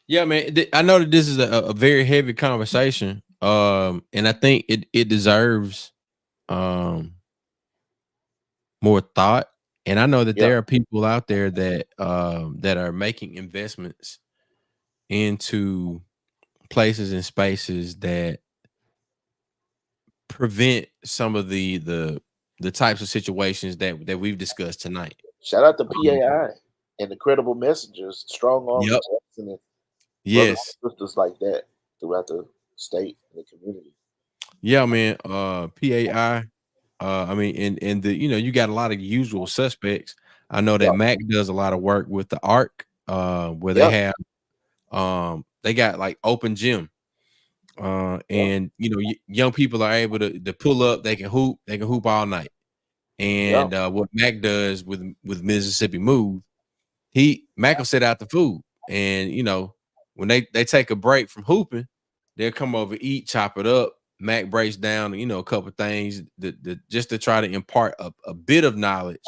Yeah, man. I know that this is a very heavy conversation, and I think it deserves more thought. And I know that there are people out there that are making investments into places and spaces that prevent some of the types of situations that we've discussed tonight. Shout out to PAI and the credible messengers, strong arm. Yes. brothers and sisters like that throughout the state and the community. Yeah, man. PAI. I mean, and the you got a lot of usual suspects. I know that Yeah, Mac does a lot of work with the ARC, where they yeah, have they got like open gym. yeah, And young people are able to pull up, they can hoop all night. yeah, And what Mac does with Mississippi Move, Mac will set out the food. And when they take a break from hooping, they'll come over, eat, chop it up. Mac breaks down, a couple things just to try to impart a bit of knowledge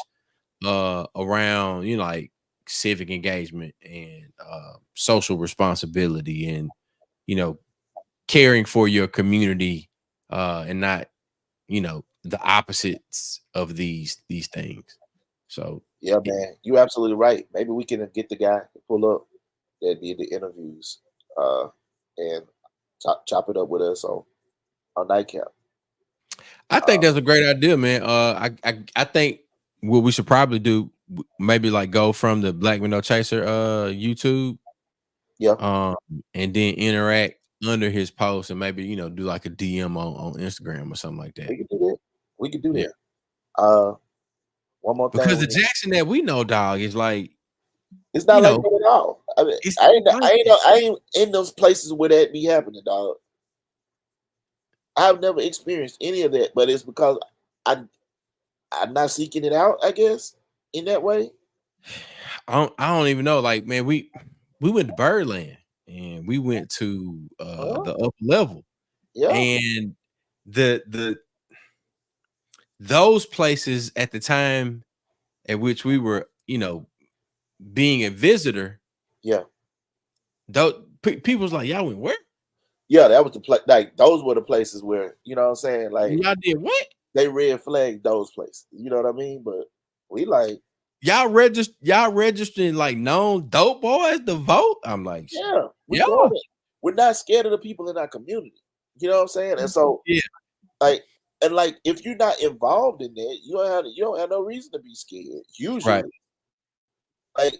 around, like civic engagement and social responsibility and caring for your community and not the opposites of these things. So yeah, man. You absolutely right. Maybe we can get the guy to pull up that did the interviews, and chop it up with us on Nightcap. I think that's a great idea, man. I think what we should probably do, maybe like go from the Black Window Chaser YouTube, Yeah, and then interact under his post and maybe do like a DM on Instagram or something like that. we could do that. We could do Yeah. that. One more Because thing. the Jackson that we know, dog, is like It's not like that at all. I mean, I ain't in those places where that be happening, dog. I've never experienced any of that, but it's because I'm not seeking it out, I guess, in that way. I don't even know. Like, man, we went to Birdland and we went to the upper level. Yeah. And those places at the time at which we were, being a visitor. Yeah. People was like, y'all went where? Yeah, that was the place. Like those were the places where, you know what I'm saying? Like y'all did what? They red flagged those places. You know what I mean? But we like y'all registering like known dope boys to vote. I'm like, yeah, we're not scared of the people in our community. You know what I'm saying? And so like if you're not involved in that, you don't have no reason to be scared. Usually, right. Like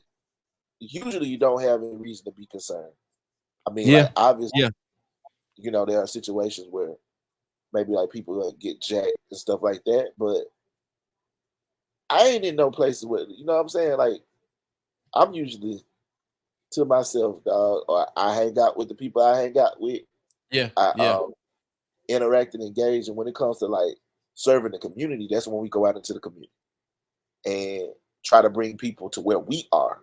usually you don't have any reason to be concerned. I mean, like obviously, there are situations where maybe like people get jacked and stuff like that, but I ain't in no places where, you know what I'm saying? Like I'm usually to myself, dog, or I hang out with the people I hang out with. I interact and engage, and when it comes to like serving the community, that's when we go out into the community and try to bring people to where we are.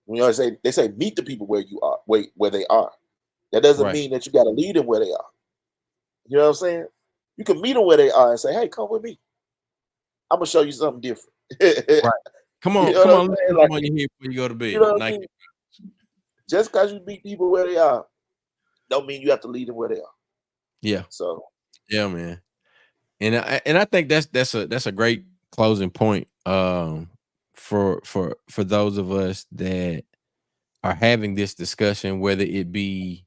You know, they say meet the people where you are, where they are. That doesn't mean that you got to lead them where they are. You know what I'm saying? You can meet them where they are and say, "Hey, come with me. I'm gonna show you something different." Right. Come on, come on your head before you go to bed. You know what I mean? Just because you meet people where they are, don't mean you have to lead them where they are. Yeah. So. Yeah, man. And I think that's a great closing point. For those of us that are having this discussion, whether it be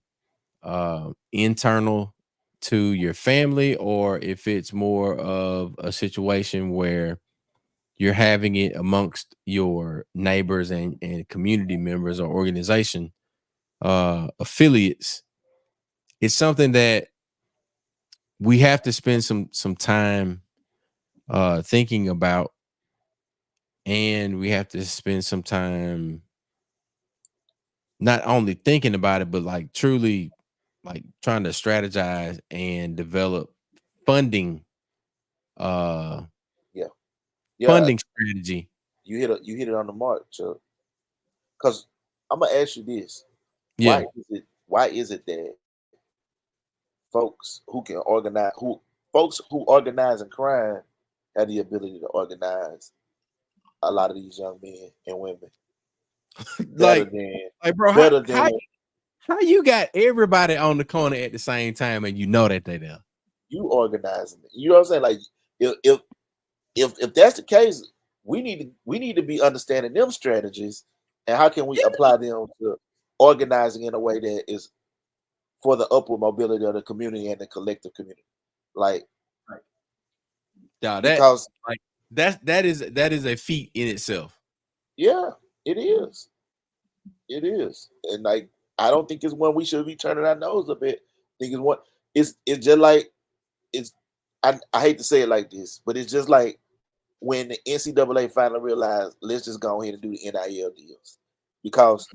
internal to your family or if it's more of a situation where you're having it amongst your neighbors and community members or organization affiliates. It's something that we have to spend some time thinking about, and we have to spend some time not only thinking about it, but like truly like trying to strategize and develop funding funding strategy. You hit it on the mark, Chuck. Because I'm gonna ask you this. Yeah. Why is it that folks who organize in crime have the ability to organize a lot of these young men and women? Bro, how you got everybody on the corner at the same time and you know that they there? You organizing it. You know what I'm saying? Like if that's the case, we need to be understanding them strategies and how can we apply them to organizing in a way that is for the upward mobility of the community and the collective community. Like, that is a feat in itself. Yeah, it is. It is. And like I don't think it's one we should be turning our nose up at. I think it's one. It's just like it's. I hate to say it like this, but it's just like when the NCAA finally realized, let's just go ahead and do the NIL deals, because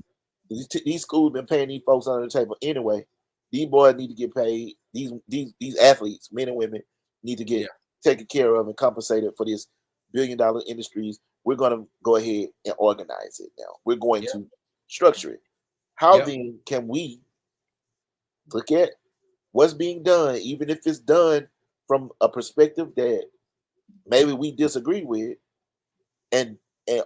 these schools been paying these folks under the table anyway. These boys need to get paid. These athletes, men and women, need to get taken care of and compensated for this billion-dollar industries. We're going to go ahead and organize it now. We're going to structure it. How then can we look at what's being done, even if it's done from a perspective that maybe we disagree with, and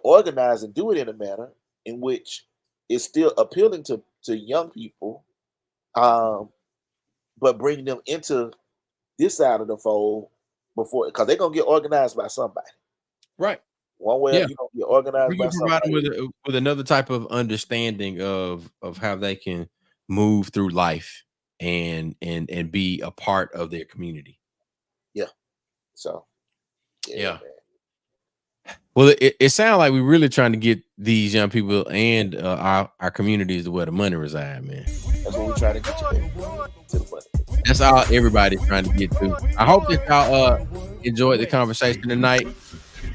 organize and do it in a manner in which is still appealing to young people, but bring them into this side of the fold before, because they're gonna get organized by somebody, right? One way, you're gonna get organized by somebody. Provide them with another type of understanding of how they can move through life and be a part of their community. Yeah. So. Yeah. Well, it sounds like we're really trying to get these young people and our communities to where the money reside, man. That's what we're trying to get to the money. That's all everybody's trying to get to. I hope that y'all enjoyed the conversation tonight.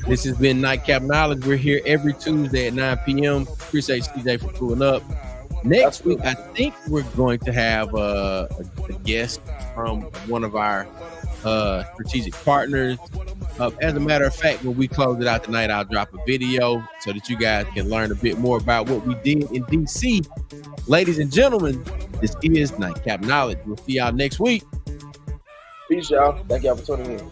This has been Nightcap Knowledge. We're here every Tuesday at 9 p.m. Appreciate CJ for pulling up. Next week, I think we're going to have a guest from one of our strategic partners. As a matter of fact, when we close it out tonight, I'll drop a video so that you guys can learn a bit more about what we did in DC. Ladies and gentlemen, this is Nightcap Knowledge. We'll see y'all next week. Peace, y'all. Thank y'all for tuning in.